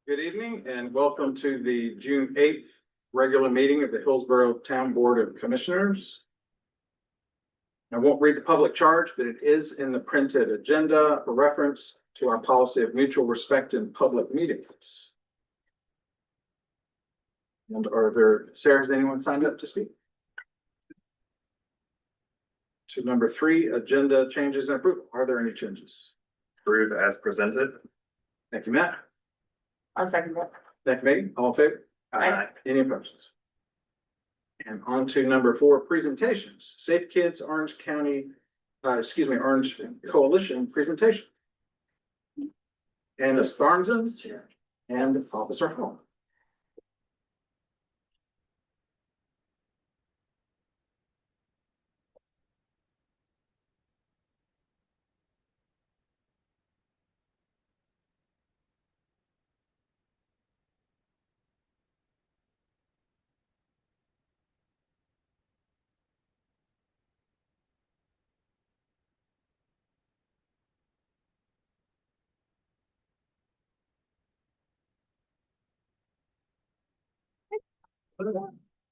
Good evening and welcome to the June 8th regular meeting of the Hillsborough Town Board of Commissioners. I won't read the public charge, but it is in the printed agenda for reference to our policy of mutual respect in public meetings. And Sarah, has anyone signed up to speak? To number 3, agenda changes and approval. Are there any changes? Approve as presented. Thank you, Matt. I'll second that. Thank you, Megan. All in favor? Aye. Any opposed? And on to number 4, presentations. Safe Kids Orange County, Orange Coalition presentation. Anna Starnson and Officer Hall.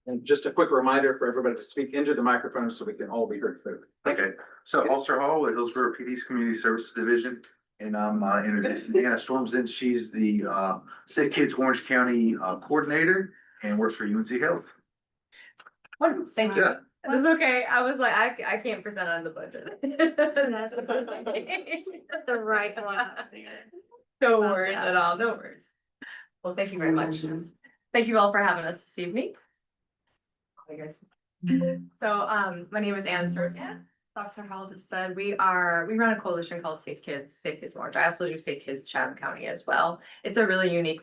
And just a quick reminder for everybody to speak into the microphone so we can all be heard clearly. Okay, so Officer Hall with Hillsborough PD's Community Services Division, and I'm introducing Anna Stormson. She's the Safe Kids Orange County Coordinator and works for UNC Health. Thank you. Yeah. It's okay. I was like, I can't present on the budget. That's the right one. No worries at all. No worries. Well, thank you very much. Thank you all for having us this evening. Hi, guys. So, my name is Anna Stormson. Dr. Hall just said we run a coalition called Safe Kids Orange. I also do Safe Kids Chatham County as well. It's a really unique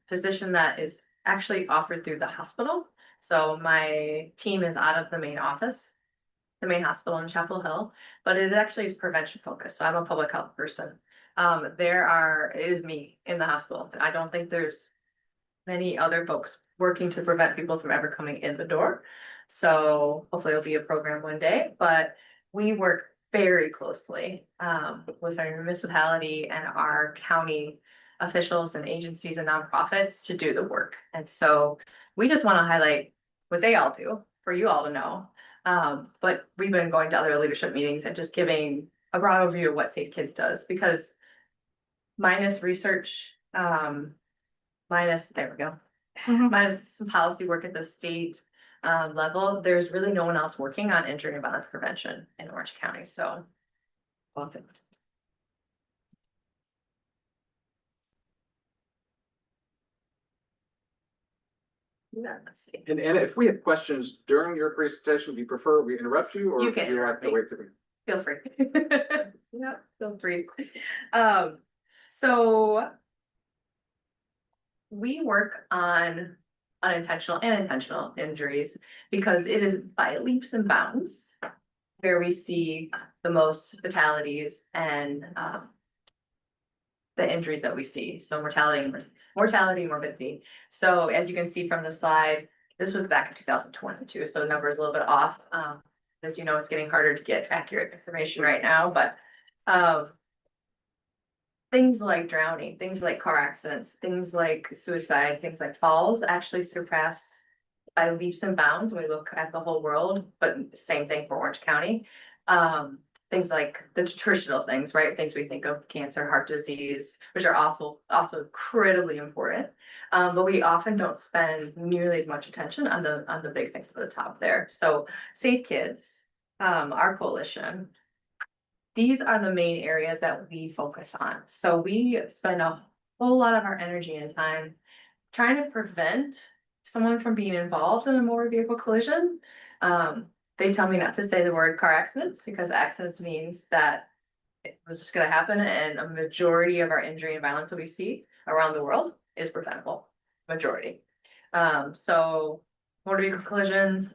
position that is actually offered through the hospital. So my team is out of the main office, the main hospital in Chapel Hill, but it actually is prevention focused. So I'm a public health person. It is me in the hospital. I don't think there's many other folks working to prevent people from ever coming in the door. So hopefully it'll be a program one day, but we work very closely with our municipality and our county officials and agencies and nonprofits to do the work. And so we just want to highlight what they all do for you all to know. But we've been going to other leadership meetings and just giving a broad overview of what Safe Kids does, because minus research, there we go. Minus some policy work at the state level, there's really no one else working on injury and violence prevention in Orange County. So welcome. Yeah, let's see. And Anna, if we have questions during your presentation, do you prefer we interrupt you or You would can you like interrupt to me. wait to the? Feel free. Yeah, feel free. So we work on unintentional and intentional injuries because it is by leaps and bounds where we see the most fatalities and the injuries that we see. So mortality, morbidity. So as you can see from the slide, this was back in 2022, so the number is a little bit off. As you know, it's getting harder to get accurate information right now, but things like drowning, things like car accidents, things like suicide, things like falls actually surpass by leaps and bounds when we look at the whole world, but same thing for Orange County. Things like the traditional things, right? Things we think of, cancer, heart disease, which are also critically important. But we often don't spend nearly as much attention on the big things at the top there. So Safe Kids, our coalition, these are the main areas that we focus on. So we spend a whole lot of our energy and time trying to prevent someone from being involved in a motor vehicle collision. They tell me not to say the word car accidents because accidents means that it was just going to happen, and a majority of our injury and violence that we see around the world is preventable. Majority. So motor vehicle collisions,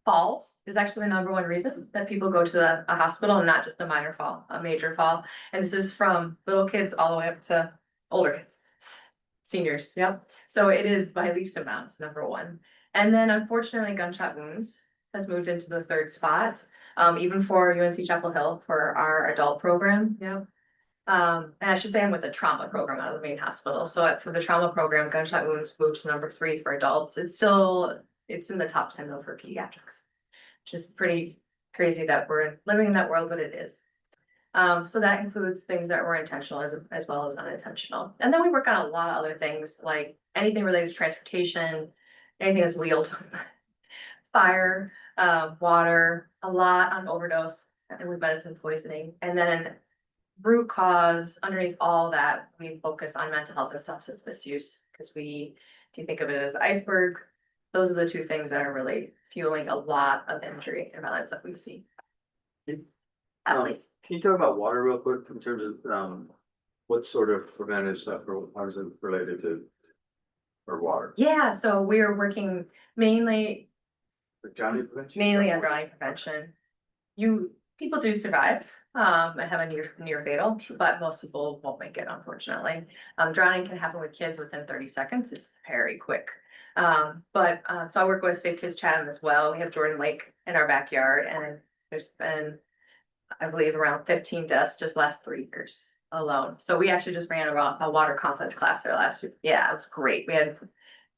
falls is actually the number one reason that people go to a hospital, and not just a minor fall, a major fall. And this is from little kids all the way up to older kids, seniors. Yep. So it is by leaps and bounds, number one. And then unfortunately, gunshot wounds has moved into the 3rd spot, even for UNC Chapel Hill for our adult program. Yeah. And I should say I'm with the trauma program out of the main hospital. So for the trauma program, gunshot wounds moved to number 3 for adults. It's in the top 10 though for pediatrics. Just pretty crazy that we're living in that world, but it is. So that includes things that were intentional as well as unintentional. And then we work on a lot of other things, like anything related to transportation, anything that's wheeled. Fire, water, a lot on overdose and with medicine poisoning. And then root cause, underneath all that, we focus on mental health and substance misuse. Because if you think of it as iceberg, those are the two things that are really fueling a lot of injury and violence that we see. At least. Can you talk about water real quick in terms of, what sort of preventive stuff or how is it related to? Or water? Yeah, so we're working mainly For Johnny prevention? on drowning prevention. People do survive, and have a near fatal, but most people won't make it, unfortunately. Drowning can happen with kids within 30 seconds. It's very quick. So I work with Safe Kids Chatham as well. We have Jordan Lake in our backyard, and there's been, I believe, around 15 deaths just last 3 years alone. So we actually just ran a water confidence class there last year. Yeah, it was great. We had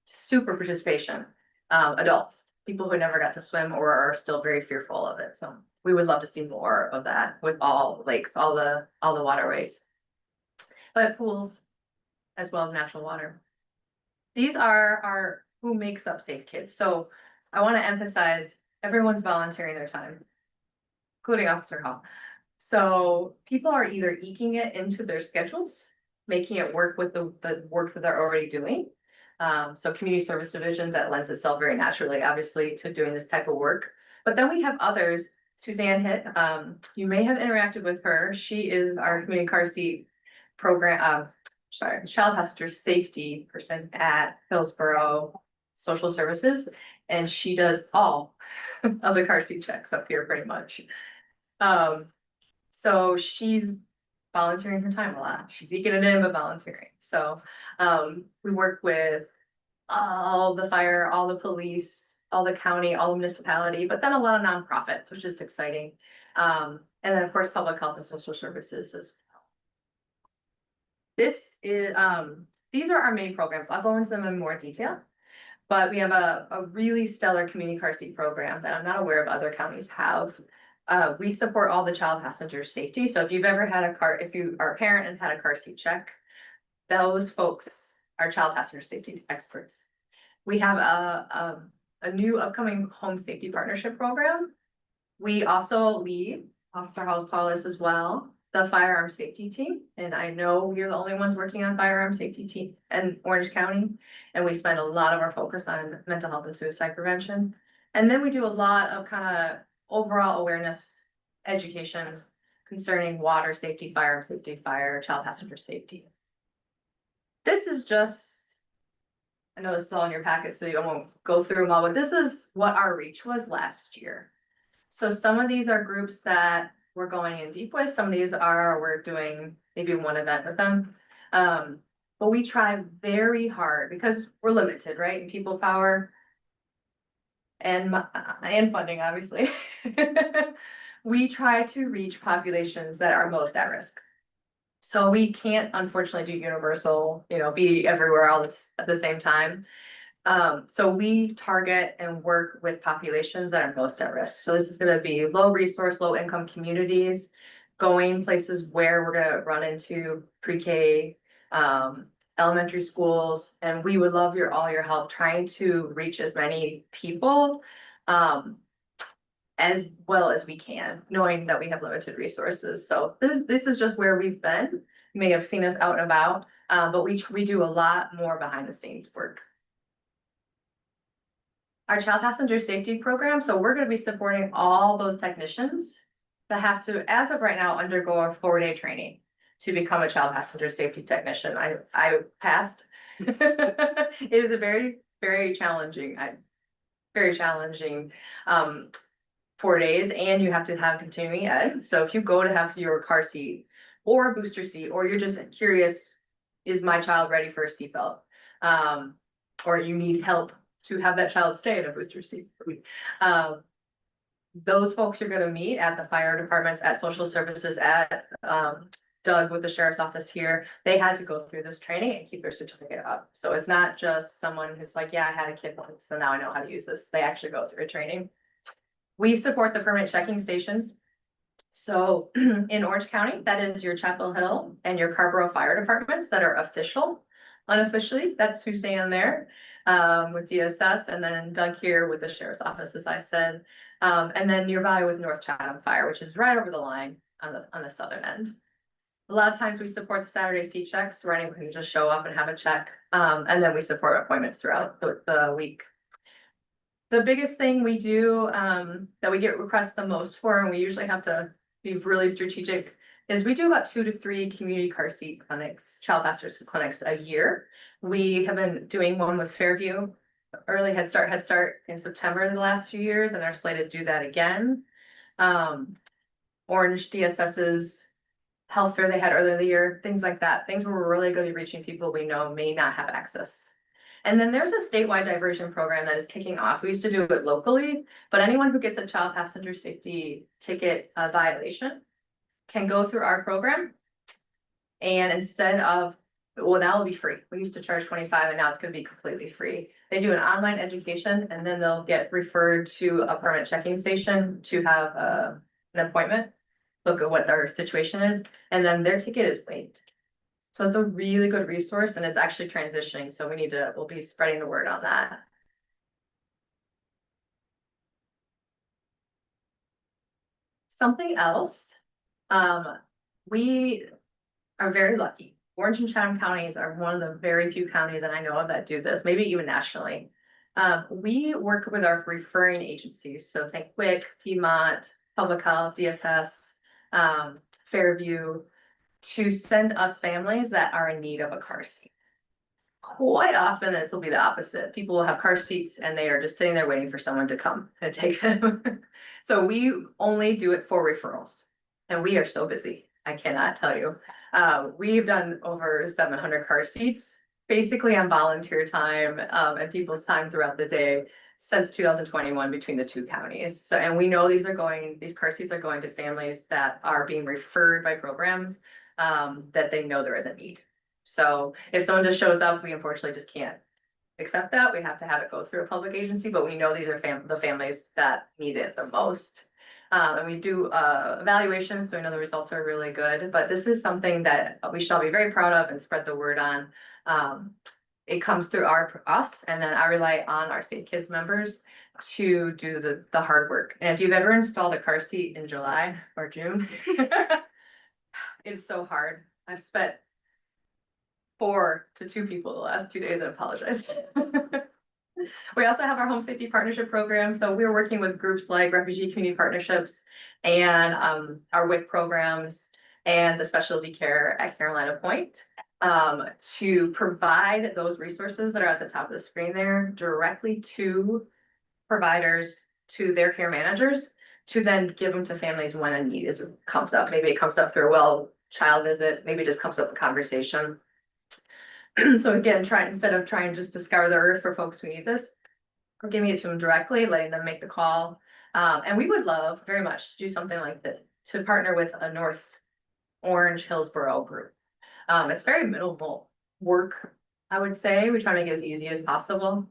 super participation, adults, people who never got to swim or are still very fearful of it. So we would love to see more of that with all lakes, all the waterways. But pools as well as natural water. These are who makes up Safe Kids. So I want to emphasize everyone's volunteering their time, including Officer Hall. So people are either eking it into their schedules, making it work with the work that they're already doing. So community service divisions, that lends itself very naturally, obviously, to doing this type of work. But then we have others. Suzanne Hitt, you may have interacted with her. She is our community car seat program, child passenger safety person at Hillsborough Social Services. And she does all of the car seat checks up here pretty much. So she's volunteering her time a lot. She's eking it in, but volunteering. So we work with all the fire, all the police, all the county, all the municipality, but then a lot of nonprofits, which is exciting. And then of course, public health and social services as well. This is, these are our main programs. I'll go into them in more detail. But we have a really stellar community car seat program that I'm not aware of other counties have. We support all the child passenger safety. So if you've ever had if you are a parent and had a car seat check, those folks are child passenger safety experts. We have a new upcoming home safety partnership program. We also lead, Officer Hall's Paulus as well, the firearm safety team. And I know we're the only ones working on firearm safety team in Orange County. And we spend a lot of our focus on mental health and suicide prevention. And then we do a lot of kind of overall awareness education concerning water safety, firearm safety, child passenger safety. This is just, I know this is all in your packet, so I won't go through them all, but this is what our reach was last year. So some of these are groups that we're going in deep with. Some of these we're doing maybe one event with them. But we try very hard because we're limited, right? In people power and funding, obviously. We try to reach populations that are most at risk. So we can't unfortunately do universal, be everywhere all at the same time. So we target and work with populations that are most at risk. So this is going to be low resource, low income communities, going places where we're going to run into pre-K, elementary schools, and we would love all your help trying to reach as many people as well as we can, knowing that we have limited resources. So this is just where we've been. You may have seen us out and about, but we do a lot more behind the scenes work. Our child passenger safety program, so we're going to be supporting all those technicians that have to, as of right now, undergo a 4-day training to become a child passenger safety technician. I passed. It was a very, very challenging, 4 days, and you have to have continuing ed. So if you go to have your car seat or a booster seat, or you're just curious, is my child ready for a seatbelt? Or you need help to have that child stay in a booster seat. Those folks you're gonna meet at the fire departments, at social services, at Doug with the sheriff's office here, they had to go through this training and keep their certificate up. So it's not just someone who's like, yeah, I had a kid once, so now I know how to use this. They actually go through a training. We support the permanent checking stations. So in Orange County, that is your Chapel Hill and your Carrboro Fire Departments that are official. Unofficially, that's Suzanne there, with DSS, and then Doug here with the sheriff's office, as I said. And then nearby with North Chatham Fire, which is right over the line on the southern end. A lot of times we support the Saturday C checks, where anyone can just show up and have a check. And then we support appointments throughout the week. The biggest thing we do, that we get requests the most for, and we usually have to be really strategic, is we do about 2 to 3 community car seat clinics, child fosters clinics a year. We have been doing one with Fairview, early Head Start in September in the last few years, and are slated to do that again. Orange DSS's health fair they had earlier in the year, things like that, things where we're really going to be reaching people we know may not have access. And then there's a statewide diversion program that is kicking off. We used to do it locally, but anyone who gets a child passenger safety ticket violation can go through our program. And instead of, well, now it'll be free. We used to charge 25 and now it's going to be completely free. They do an online education and then they'll get referred to a permanent checking station to have an appointment, look at what their situation is, and then their ticket is waived. So it's a really good resource and it's actually transitioning. So we'll be spreading the word on that. Something else, we are very lucky. Orange and Chatham counties are one of the very few counties that I know of that do this, maybe even nationally. We work with our referring agencies. So think WIC, Piedmont, Public Health, DSS, Fairview, to send us families that are in need of a car seat. Quite often this will be the opposite. People will have car seats and they are just sitting there waiting for someone to come and take them. So we only do it for referrals and we are so busy. I cannot tell you. We've done over 700 car seats, basically on volunteer time, and people's time throughout the day since 2021 between the 2 counties. So, and we know these car seats are going to families that are being referred by programs that they know there is a need. So if someone just shows up, we unfortunately just can't accept that. We have to have it go through a public agency, but we know these are the families that need it the most. And we do evaluations, so we know the results are really good, but this is something that we shall be very proud of and spread the word on. It comes through us, and then I rely on our Safe Kids members to do the hard work. And if you've ever installed a car seat in July or June, it's so hard. I've spent 4 to 2 people the last 2 days and apologized. We also have our home safety partnership program. So we're working with groups like Refugee Community Partnerships and our WIC programs and the specialty care at Carolina Point to provide those resources that are at the top of the screen there directly to providers, to their care managers, to then give them to families when a need comes up. Maybe it comes up through a child visit, maybe it just comes up in conversation. So again, instead of trying to just discover the earth for folks who need this, we're giving it to them directly, letting them make the call. And we would love very much to do something like that, to partner with a North Orange Hillsborough group. It's very minimal work, I would say. We try to make it as easy as possible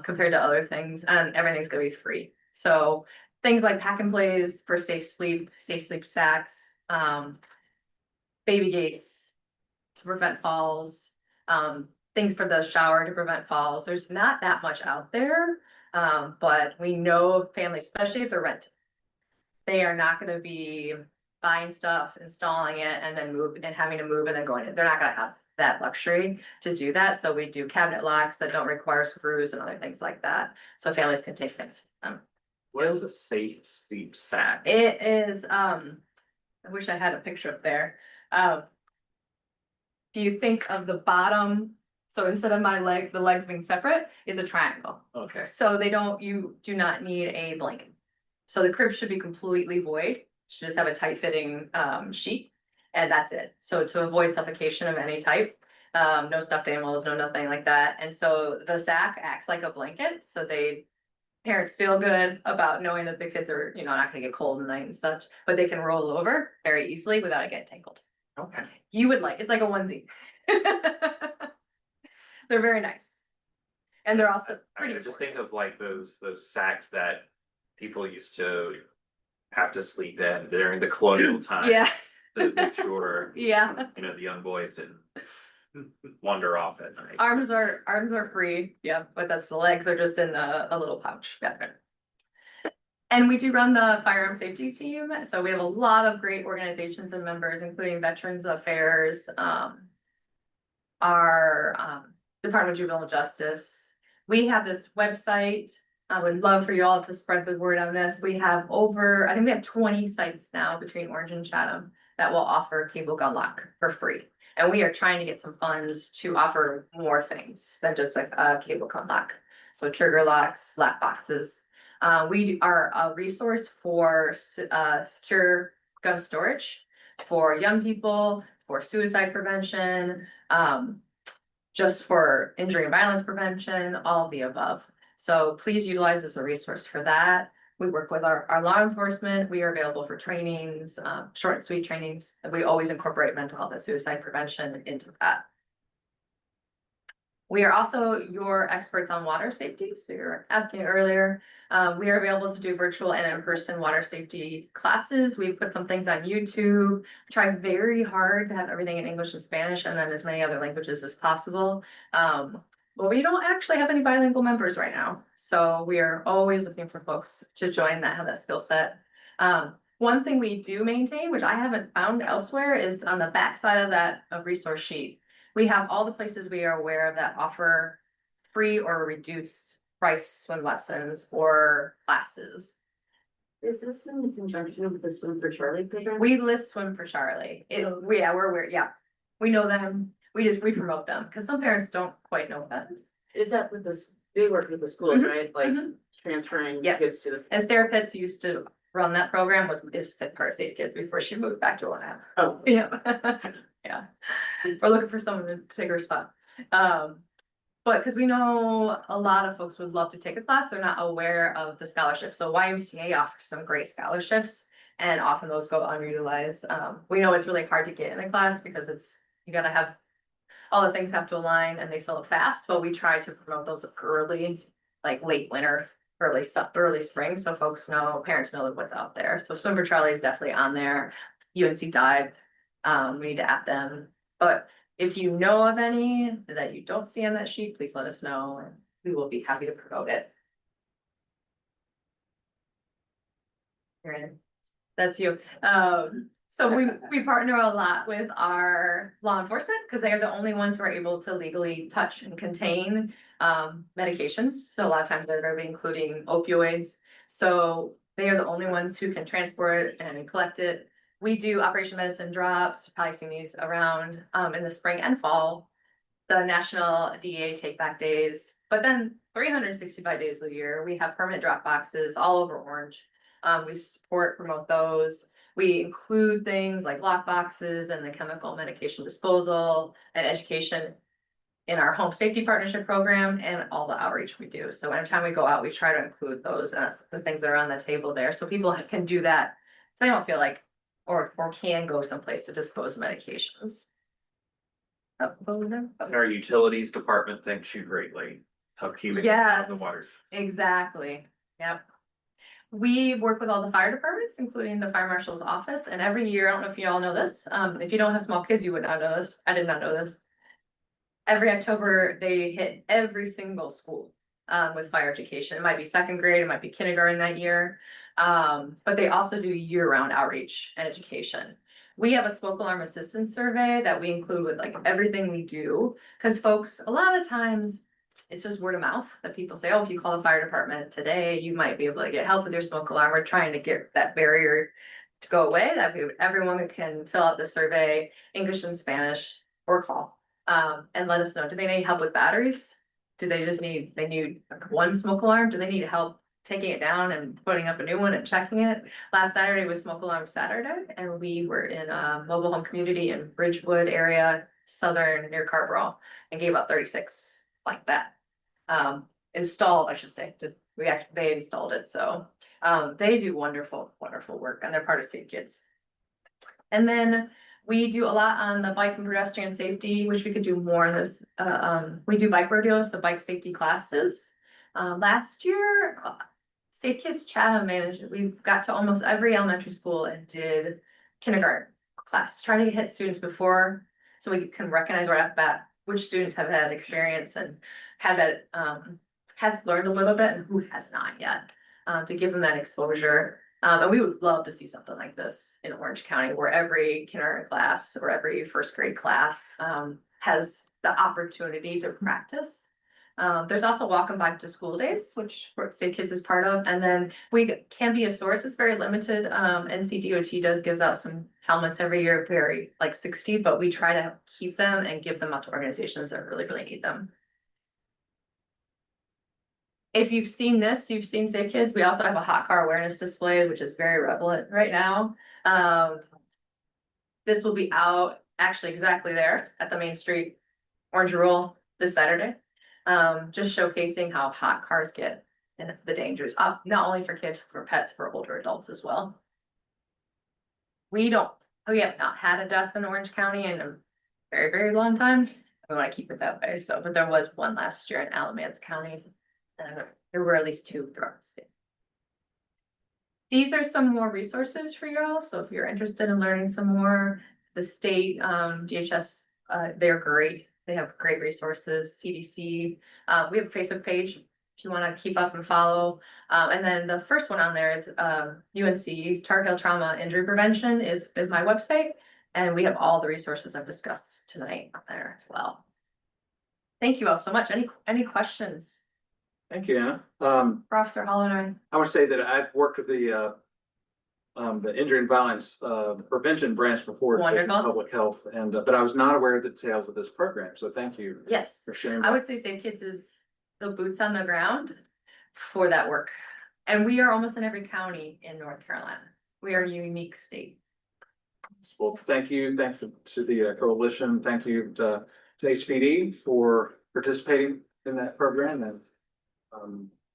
compared to other things, and everything's gonna be free. So things like pack and plays for safe sleep sacks, baby gates to prevent falls, things for the shower to prevent falls. There's not that much out there, but we know families, especially if they're renting, they are not gonna be buying stuff, installing it, and then having to move and then going in. They're not gonna have that luxury to do that. So we do cabinet locks that don't require screws and other things like that. So families can take things. What is a safe sleep sack? It is, I wish I had a picture up there. If you think of the bottom, so instead of the legs being separate, is a triangle. Okay. So you do not need a blanket. So the crib should be completely void. Should just have a tight fitting sheet, and that's it. So to avoid suffocation of any type, no stuffed animals, no nothing like that. And so the sack acts like a blanket, so parents feel good about knowing that the kids are, not gonna get cold at night and such, but they can roll over very easily without it getting tangled. Okay. You would like, it's like a onesie. They're very nice. And they're also I mean, pretty. just think of like those sacks that people used to have to sleep in during the colonial time. Yeah, To make sure, yeah. you know, the young boys didn't wander off at night. Arms are free, yeah, but that's the legs are just in a little pouch, yeah. And we do run the firearm safety team, so we have a lot of great organizations and members, including Veterans Affairs, our Department of Juvenile Justice. We have this website. I would love for you all to spread the word on this. We have I think we have 20 sites now between Orange and Chatham that will offer cable gun lock for free. And we are trying to get some funds to offer more things than just a cable gun lock. So trigger locks, slap boxes. We are a resource for secure gun storage for young people, for suicide prevention, just for injury and violence prevention, all of the above. So please utilize as a resource for that. We work with our law enforcement. We are available for trainings, short and sweet trainings. And we always incorporate mental health and suicide prevention into that. We are also your experts on water safety. So you're asking earlier. We are available to do virtual and in-person water safety classes. We put some things on YouTube. Try very hard to have everything in English and Spanish and then as many other languages as possible. But we don't actually have any bilingual members right now. So we are always looking for folks to join that have that skill set. One thing we do maintain, which I haven't found elsewhere, is on the back side of that resource sheet. We have all the places we are aware of that offer free or reduced price swim lessons or classes. Is this in conjunction with the Swim for Charlie program? We list Swim for Charlie. We know them. We promote them because some parents don't quite know what that is. Is that with this, they work with the schools, Mhm, right? Like mhm. transferring Yeah. kids to the. And Sarah Pitts used to run that program, was part of Safe Kids before she moved back to Orlando. Oh, Yeah. Yeah. We're looking for someone to take her spot. But because we know a lot of folks would love to take a class, they're not aware of the scholarship. So YMCA offers some great scholarships and often those go unutilized. We know it's really hard to get in a class because you gotta have, all the things have to align and they fill up fast, but we try to promote those early, like late winter, early spring, so parents know what's out there. So Swim for Charlie is definitely on there. UNC Dive, we need to add them, but if you know of any that you don't see on that sheet, please let us know and we will be happy to promote it. You're in. That's you. So we partner a lot with our law enforcement because they are the only ones who are able to legally touch and contain medications. So a lot of times they're going to be including opioids. So they are the only ones who can transport it and collect it. We do Operation Medicine Drops, probably seen these around in the spring and fall. The National DEA Take Back Days, but then 365 days a year, we have permanent drop boxes all over Orange. We promote those. We include things like lock boxes and the chemical medication disposal and education in our home safety partnership program and all the outreach we do. So every time we go out, we try to include those, and that's the things that are on the table there. So people can do that. So they don't feel like, or can go someplace to dispose of medications. Our utilities department thanks you greatly of keeping Yes. the waters. Exactly, yep. We work with all the fire departments, including the fire marshal's office, and every year, I don't know if you all know this, if you don't have small kids, you would not know this, I did not know this. Every October, they hit every single school, with fire education, it might be second grade, it might be kindergarten that year. But they also do year-round outreach and education. We have a smoke alarm assistance survey that we include with like everything we do, because folks, a lot of times, it's just word of mouth that people say, oh, if you call the fire department today, you might be able to get help with your smoke alarm. We're trying to get that barrier to go away, that everyone can fill out the survey, English and Spanish, or call. And let us know, do they need help with batteries? Do they just need one smoke alarm? Do they need help taking it down and putting up a new one and checking it? Last Saturday was Smoke Alarm Saturday, and we were in a mobile home community in Bridgewood area, southern near Carrboro, and gave out 36 like that. Installed, I should say, they installed it, so they do wonderful work and they're part of Safe Kids. And then We do a lot on the bike and pedestrian safety, which we could do more in this, we do bike rodeos, so bike safety classes. Last year, Safe Kids Chatham managed, we got to almost every elementary school and did kindergarten class, trying to hit students before, so we can recognize right off the bat which students have had experience and have that, have learned a little bit and who has not yet, to give them that exposure. And we would love to see something like this in Orange County, where every kindergarten class or every first grade class, has the opportunity to practice. There's also walk and bike to school days, which Safe Kids is part of, and then we can be a source, it's very limited, NCDOT gives out some helmets every year, very like 60, but we try to keep them and give them out to organizations that really need them. If you've seen this, you've seen Safe Kids, we also have a hot car awareness display, which is very relevant right now. This will be out actually exactly there at the Main Street Orange Rural this Saturday. Just showcasing how hot cars get and the dangers, not only for kids, for pets, for older adults as well. We have not had a death in Orange County in a very long time. We want to keep it that way, so, but there was one last year in Alamance County. There were at least 2 throughout the state. These are some more resources for you all, so if you're interested in learning some more, the state, DHS, they're great. They have great resources, CDC, we have a Facebook page if you want to keep up and follow. And then the first one on there is UNC Tar Heel Trauma Injury Prevention is my website. And we have all the resources I've discussed tonight on there as well. Thank you all so much. Any questions Thank you, Anna. for Officer Hall and I? I want to say that I've worked with the injury and violence, prevention branch before. Wonderful. Public health, and, but I was not aware of the details of this program, so thank you Yes, for sharing. I would say Safe Kids is the boots on the ground for that work. And we are almost in every county in North Carolina. We are a unique state. Well, thank you, thanks to the coalition, thank you to HPD for participating in that program, and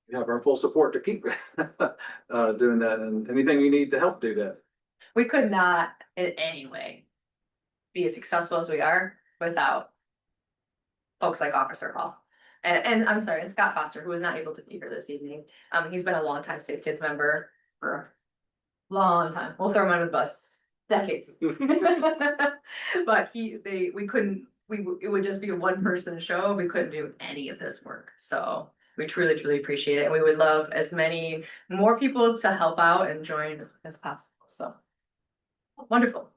you have our full support to keep doing that, and anything you need to help do that. We could not in any way be as successful as we are without folks like Officer Hall. And I'm sorry, and Scott Foster, who was not able to be here this evening. He's been a longtime Safe Kids member for a long time. We'll throw him under the bus, decades. But it would just be a 1-person show. We couldn't do any of this work. So we truly appreciate it. And we would love as many more people to help out and join as possible. So wonderful.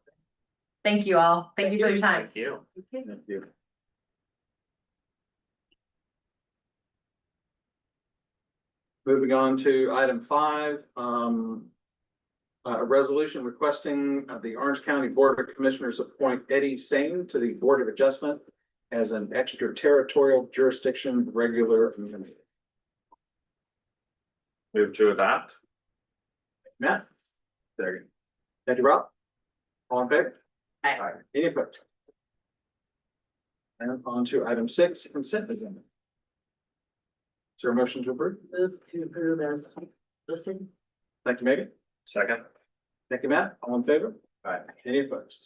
Thank you all. Thank you for your time. Thank you. Thank you. Moving on to item 5, a resolution requesting the Orange County Board of Commissioners appoint Eddie Sane to the Board of Adjustment as an extraterritorial jurisdiction regular member. Move to adopt. Matt? There. Thank you, Rob. All in favor? Aye. Any opposed? And on to item 6, consent agenda. Is there a motion to approve? Move to approve as listed. Thank you, Megan. Second. Thank you, Matt. All in favor? Aye. Any opposed?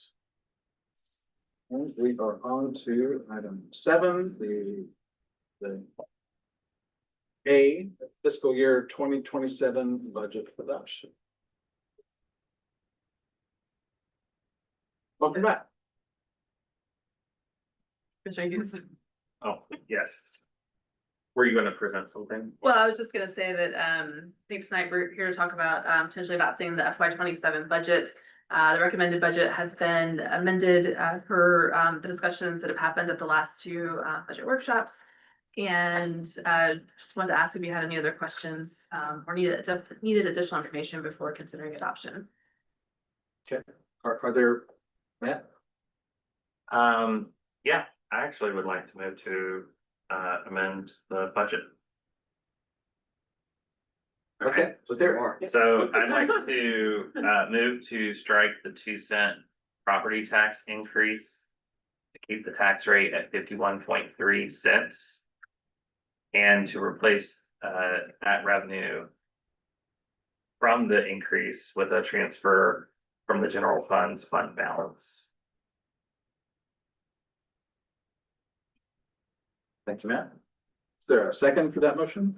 And we are on to item 7, the fiscal year 2027 budget adoption. Welcome back. Oh, yes. Were you gonna present something? Well, I was just gonna say that, I think tonight we're here to talk about, potentially adopting the FY 27 budget. The recommended budget has been amended, per, the discussions that have happened at the last 2, budget workshops. And, just wanted to ask if you had any other questions, or needed additional information before considering adoption. Are there, Matt? Yeah, I actually would like to move to amend the budget. Okay, was there more? So I'd like to move to strike the 2-cent property tax increase. To keep the tax rate at 51.3 cents. And to replace that revenue. From the increase with a transfer from the general funds fund balance. Thank you, Matt. Is there a second for that motion?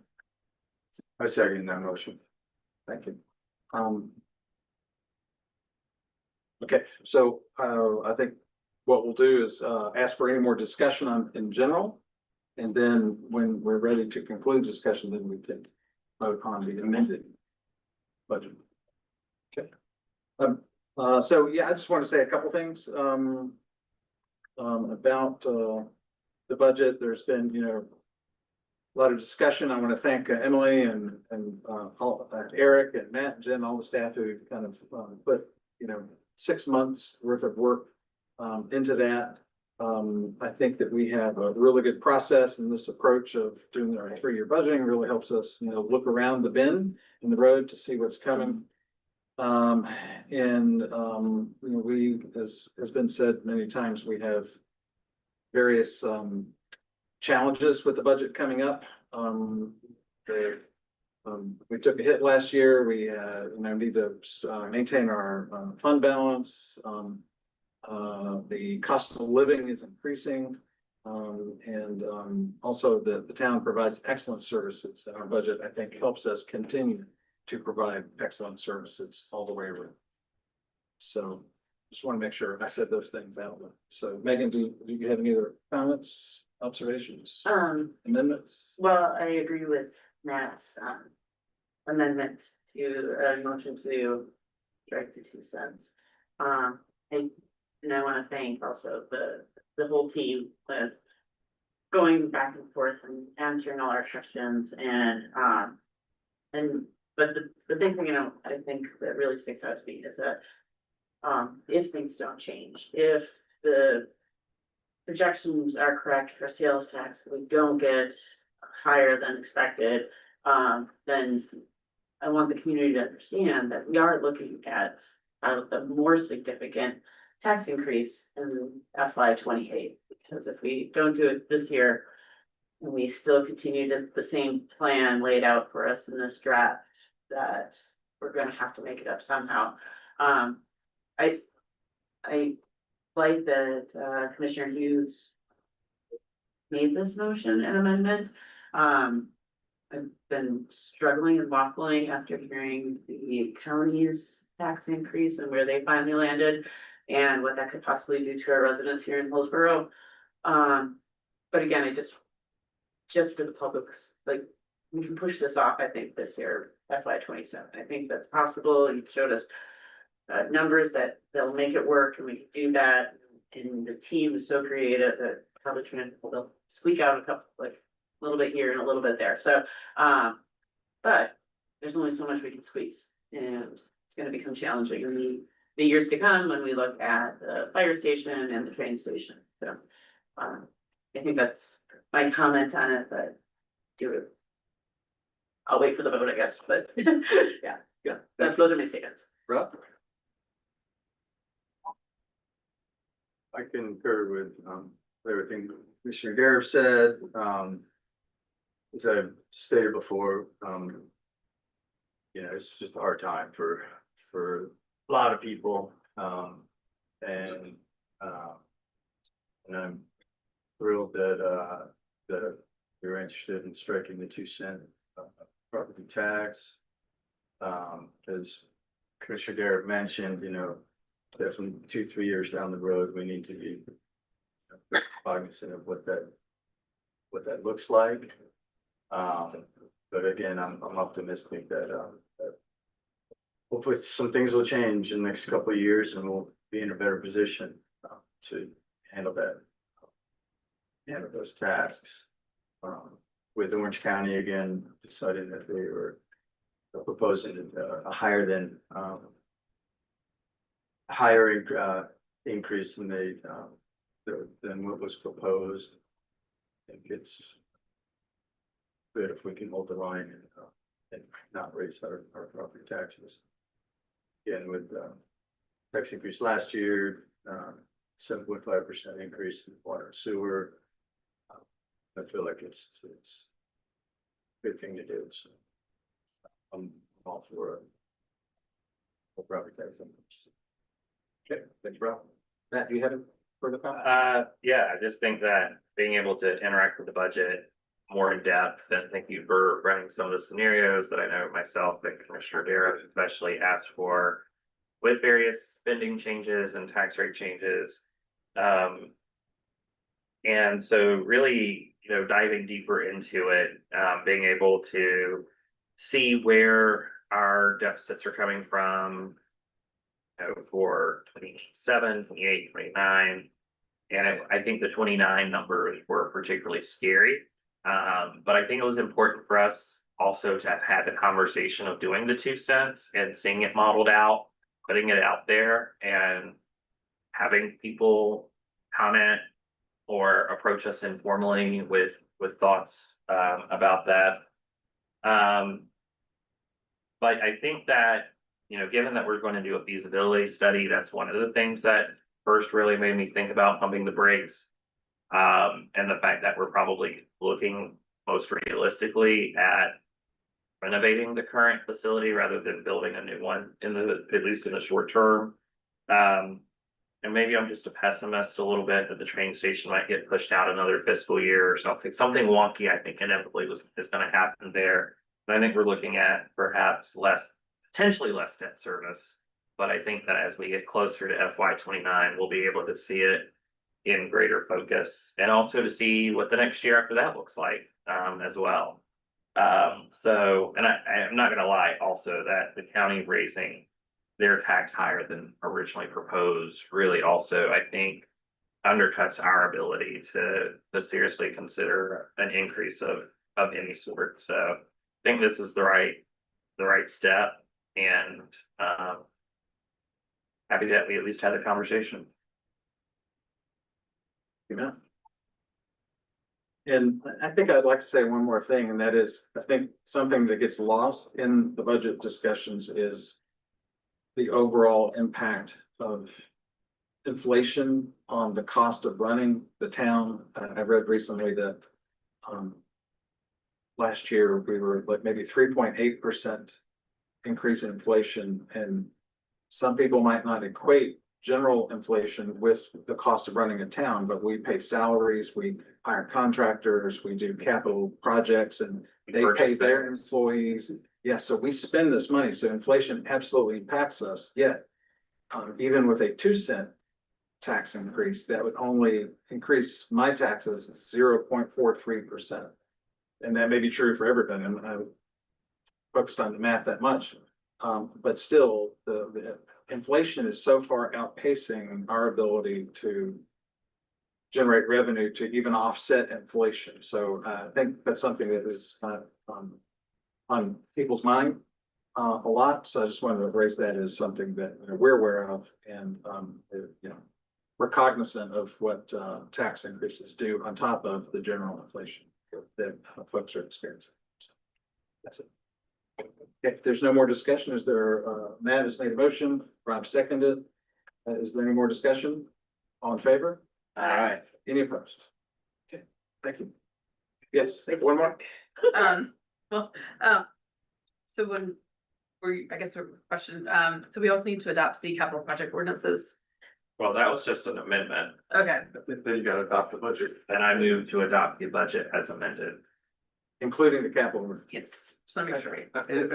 I second that motion. Thank you. Okay, so I think what we'll do is ask for any more discussion on in general. And then when we're ready to conclude discussion, then we can vote on the amended budget. Okay. So yeah, I just want to say a couple things about the budget. There's been, a lot of discussion. I want to thank Emily and Eric and Matt and Jen, all the staff who kind of put 6 months worth of work into that. I think that we have a really good process, and this approach of doing our 3-year budgeting really helps us, look around the bend in the road to see what's coming. We, as has been said many times, we have various challenges with the budget coming up. We took a hit last year. We need to maintain our fund balance. The cost of living is increasing. Also the town provides excellent services, and our budget, I think, helps us continue to provide excellent services all the way around. So just want to make sure I said those things out. So Megan, do you have any other comments, observations, amendments? Well, I agree with Matt's, amendment to, motion to strike the 2 cents. And I want to thank also the whole team with going back and forth and answering all our questions but the big thing, I think that really sticks out to me is that if things don't change, if the projections are correct for sales tax, we don't get higher than expected, then I want the community to understand that we are looking at a more significant tax increase in FY 28, because if we don't do it this year, and we still continue to the same plan laid out for us in this draft, that we're gonna have to make it up somehow. I like that Commissioner Hughes made this motion and amendment. I've been struggling and waffling after hearing the county's tax increase and where they finally landed and what that could possibly do to our residents here in Hillsborough. But again, I just for the public's, like, we can push this off, I think, this year, FY 27. I think that's possible. You've showed us numbers that they'll make it work, and we can do that. And the team is so creative that probably they'll squeak out a couple, like a little bit here and a little bit there. So, but there's only so much we can squeeze, and it's going to become challenging in the years to come when we look at the fire station and the train station. So, I think that's my comment on it, but I'll wait for the vote, I guess, but yeah, those are my statements. Rob? I concur with everything Commissioner Garrett said. As I stated before, it's just a hard time for a lot of people. And I'm thrilled that you're interested in striking the 2 cent property tax. As Commissioner Garrett mentioned, definitely 2-3 years down the road, we need to be cognizant of what that looks like. But again, I'm optimistic that hopefully some things will change in the next couple of years, and we'll be in a better position to handle those tasks. With Orange County again deciding that they were proposing a higher increase than what was proposed. I think it's good if we can hold the line and not raise our property taxes. Again, with tax increase last year, 7.5% increase in water and sewer. I feel like it's a good thing to do. So I'm all for a property tax increase. Okay, thanks, Rob. Matt, do you have a further comment? Yeah, I just think that being able to interact with the budget more in depth. And thank you for running some of the scenarios that I know myself and Commissioner Darrow especially asked for with various spending changes and tax rate changes. And so really, diving deeper into it, being able to see where our deficits are coming from, for 27, 28, 29. And I think the 29 numbers were particularly scary. But I think it was important for us also to have had the conversation of doing the 2 cents and seeing it modeled out, putting it out there and having people comment or approach us informally with thoughts about that. But I think that, given that we're going to do a feasibility study, that's one of the things that first really made me think about pumping the brakes. And the fact that we're probably looking most realistically at renovating the current facility rather than building a new one at least in the short term. And maybe I'm just a pessimist a little bit that the train station might get pushed out another fiscal year or something wonky. I think inevitably is going to happen there. And I think we're looking at perhaps potentially less debt service. But I think that as we get closer to FY29, we'll be able to see it in greater focus and also to see what the next year after that looks like, as well. So, and I'm not gonna lie also that the county raising their tax higher than originally proposed really also, I think, undercuts our ability to seriously consider an increase of any sort. So I think this is the right step, and happy that we at least had a conversation. And I think I'd like to say one more thing, and that is, I think something that gets lost in the budget discussions is the overall impact of inflation on the cost of running the town. I read recently that last year we were like maybe 3.8% increase in inflation, and some people might not equate general inflation with the cost of running a town, but we pay salaries, we hire contractors, we do capital projects, and they pay their employees. Yeah, so we spend this money, so inflation absolutely impacts us, yet even with a 2 cent tax increase, that would only increase my taxes 0.43%. And that may be true for everybody, and I focused on the math that much. But still, the inflation is so far outpacing our ability to generate revenue to even offset inflation. So I think that's something that is on people's mind a lot. So I just wanted to raise that as something that we're aware of, and we're cognizant of what tax increases do on top of the general inflation that folks are experiencing. So that's it. Okay, if there's no more discussion, is there, Matt has made a motion, Rob seconded. Is there any more discussion? All in favor? Aye. Any opposed? Okay, thank you. Yes, one more. Well, so I guess a question, so we also need to adopt the capital project ordinances. Well, that was just an amendment. Okay, Then you gotta adopt the budget. And I moved to adopt the budget as amended. Including the capital. yes, just want to make sure.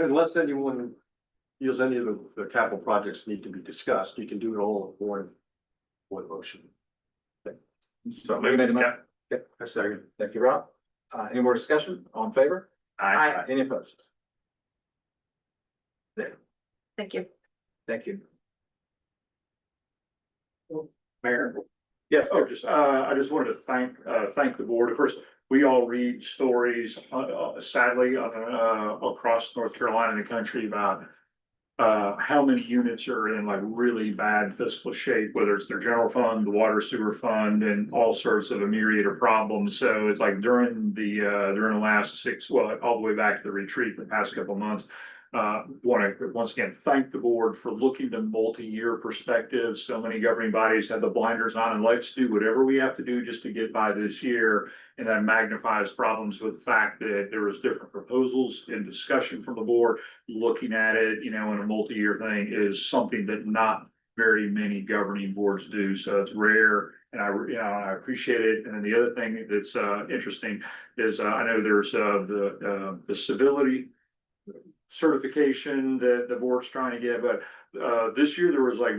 Unless anyone feels any of the capital projects need to be discussed, you can do it all in one motion. So maybe made a motion. I second. Thank you, Rob. Any more discussion? All in favor? Aye. Any opposed? Thank you. Thank you. Mayor, Yes, I just wanted to thank the board. Of course, we all read stories, sadly, across North Carolina and the country about how many units are in like really bad fiscal shape, whether it's their general fund, the water sewer fund, and all sorts of a myriad of problems. So it's like during the last all the way back to the retreat the past couple of months. Want to once again thank the board for looking to multi-year perspectives. So many governing bodies have the blinders on, and let's do whatever we have to do just to get by this year. And that magnifies problems with the fact that there was different proposals in discussion from the board. Looking at it, in a multi-year thing is something that not very many governing boards do. So it's rare and I appreciate it. And then the other thing that's interesting is I know there's the civility certification that the board's trying to get, but this year there was like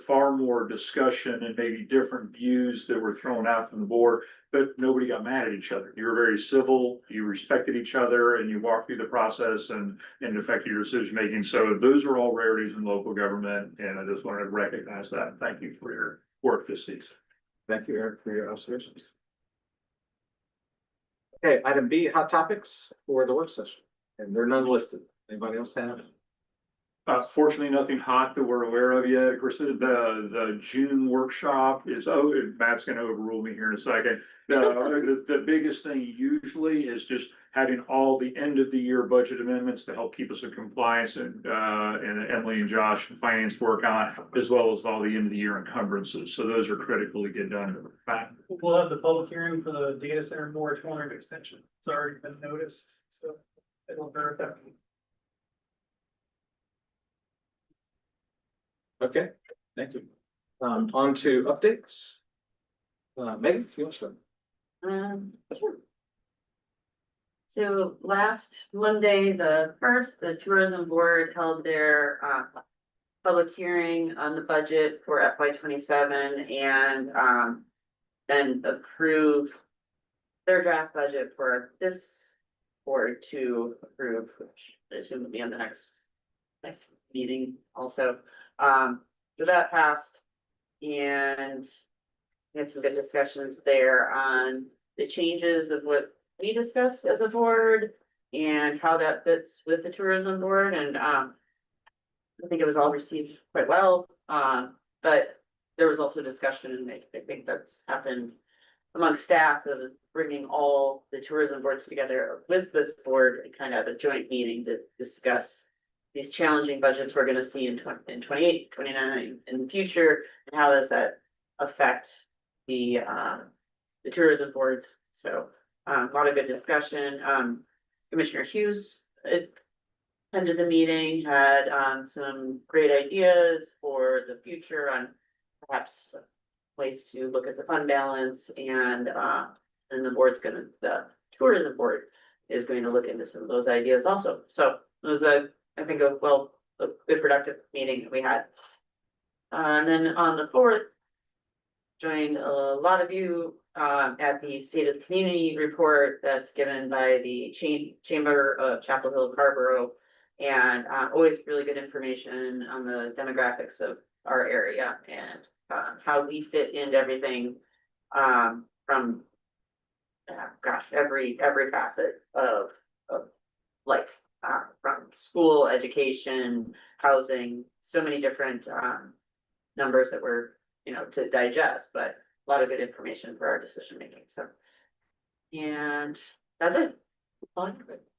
far more discussion and maybe different views that were thrown out from the board, but nobody got mad at each other. You were very civil, you respected each other, and you walked through the process and affected your decision making. So those are all rarities in local government, and I just wanted to recognize that. Thank you for your work this season. Thank you, Eric, for your observations. Okay, item B, hot topics for the work session, and there are none listed. Anybody else have? Fortunately, nothing hot that we're aware of yet. Of course, the June workshop is, Matt's gonna overrule me here in a second. The biggest thing usually is just having all the end of the year budget amendments to help keep us in compliance and Emily and Josh and finance work on, as well as all the end of the year encumbrances. So those are critical to get done. We'll have the public hearing for the data center moratorium extension. It's already been noticed, so it'll verify. Okay, thank you. On to updates. Megan, you want to start? Sure. So last Monday, the first, the tourism board held their public hearing on the budget for FY 27 and then approved their draft budget for this board to approve, which I assume will be on the next meeting also. So that passed, and we had some good discussions there on the changes of what we discussed as a board and how that fits with the tourism board, and I think it was all received quite well, but there was also discussion, and I think that's happened among staff of bringing all the tourism boards together with this board and kind of a joint meeting to discuss these challenging budgets we're gonna see in 28, 29 in the future, and how does that affect the tourism boards? So a lot of good discussion. Commissioner Hughes attended the meeting, had some great ideas for the future on perhaps ways to look at the fund balance, and the tourism board is going to look into some of those ideas also. So it was a good productive meeting that we had. And then on the 4th, joined a lot of you at the State of the Community report that's given by the Chamber of Chapel Hill Carrboro. And always really good information on the demographics of our area and how we fit into everything from every facet of life. From school, education, housing, so many different numbers that we're, to digest, but a lot of good information for our decision making. So, and that's it.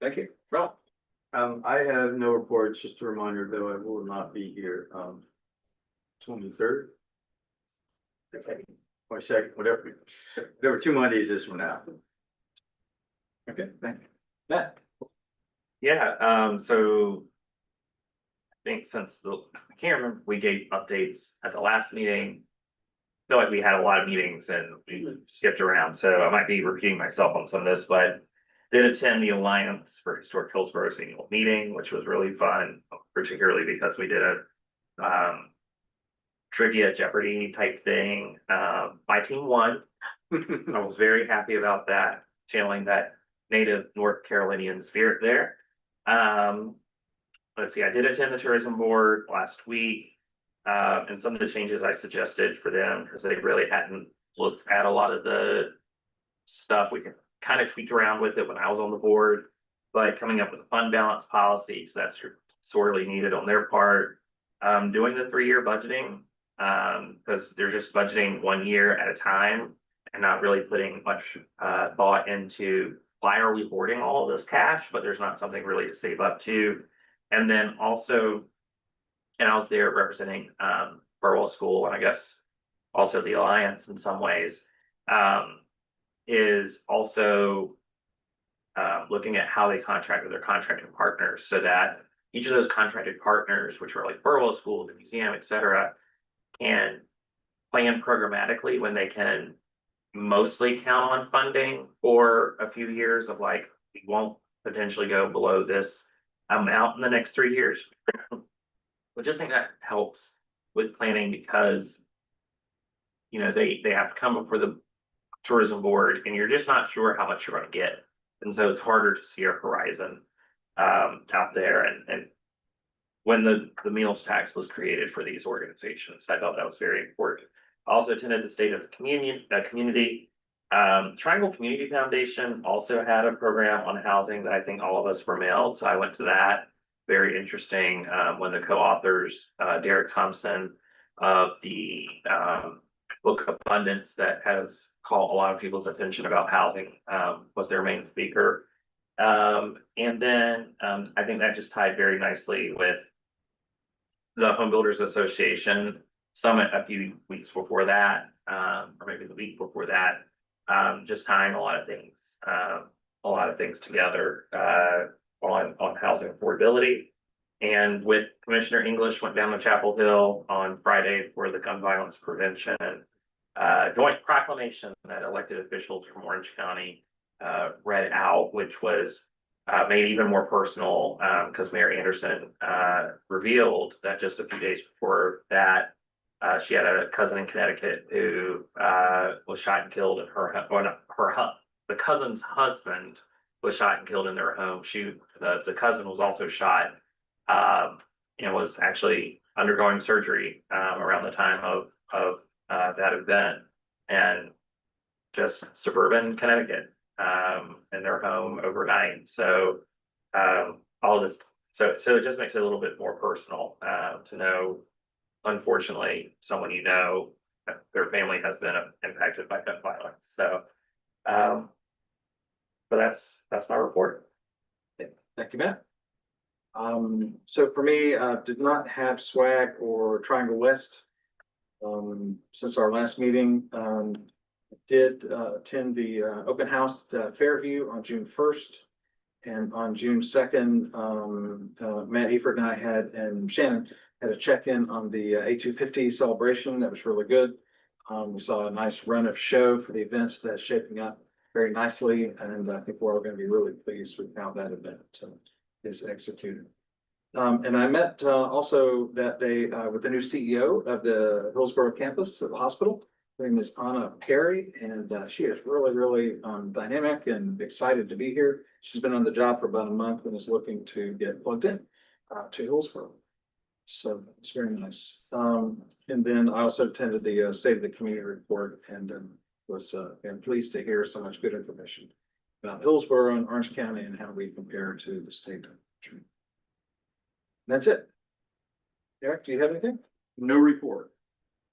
Thank you. Rob? I have no reports, just a reminder though, I will not be here, 23rd. 22nd, whatever 2 Mondays is from now. Okay, thank you. Matt? Yeah, so I think I can't remember, we gave updates at the last meeting. I feel like we had a lot of meetings and we skipped around, so I might be repeating myself on some of this, but did attend the Alliance for Historic Hillsboro's annual meeting, which was really fun, particularly because we did a trivia Jeopardy type thing. My team won. I was very happy about that, channeling that native North Carolinian spirit there. Let's see, I did attend the tourism board last week. And some of the changes I suggested for them, because they really hadn't looked at a lot of the stuff. We can kind of tweak around with it when I was on the board, but coming up with a fund balance policy, because that's sorely needed on their part. Doing the 3-year budgeting, because they're just budgeting 1 year at a time and not really putting much thought into why are we hoarding all of this cash, but there's not something really to save up to. And then also, and I was there representing Burwell School, and I guess also the Alliance in some ways, is also looking at how they contract with their contracting partners, so that each of those contracted partners, which are like Burwell School, the museum, etc., can plan programmatically when they can mostly count on funding for a few years of like, we won't potentially go below this amount in the next 3 years. I just think that helps with planning because, you know, they have to come before the tourism board and you're just not sure how much you're gonna get. And so it's harder to see a horizon out there and when the meals tax was created for these organizations, I thought that was very important. Also attended the State of the Community. Triangle Community Foundation also had a program on housing that I think all of us were mailed, so I went to that. Very interesting, when the co-authors, Derek Thompson of the book Abundance that has caught a lot of people's attention about housing, was their main speaker. And then I think that just tied very nicely with the Home Builders Association Summit a few weeks before that, or maybe the week before that. Just tying a lot of things together on housing affordability. And with Commissioner English went down to Chapel Hill on Friday for the gun violence prevention joint proclamation that elected officials from Orange County read out, which was made even more personal because Mayor Anderson revealed that just a few days before that she had a cousin in Connecticut who was shot and killed in the cousin's husband was shot and killed in their home. The cousin was also shot and was actually undergoing surgery around the time of that event, and just suburban Connecticut in their home overnight. So all this, so it just makes it a little bit more personal to know, unfortunately, someone you know, their family has been impacted by gun violence. So, but that's my report. Thank you, Matt. So for me, did not have SWAC or Triangle West since our last meeting. Did attend the open house at Fairview on June 1st. And on June 2nd, Matt Eford and I and Shannon had a check-in on the A250 celebration. That was really good. We saw a nice run of show for the events that's shaping up very nicely. And I think we're all going to be really pleased with how that event is executed. And I met also that day with the new CEO of the Hillsborough campus at the hospital. Her name is Anna Perry, and she is really dynamic and excited to be here. She's been on the job for about a month and is looking to get plugged in to Hillsborough. So it's very nice. And then I also attended the State of the Community report and was pleased to hear so much good information about Hillsborough and Orange County and how we compare to the state. That's it. Eric, do you have anything? No report.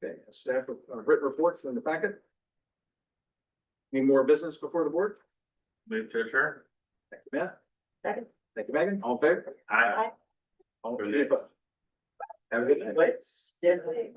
Okay, staff written reports in the packet. Any more business before the board? Move to adjourn. Thank you, Matt. Second. Thank you, Megan. All in favor? Aye. All in favor? Have a good night. What's different?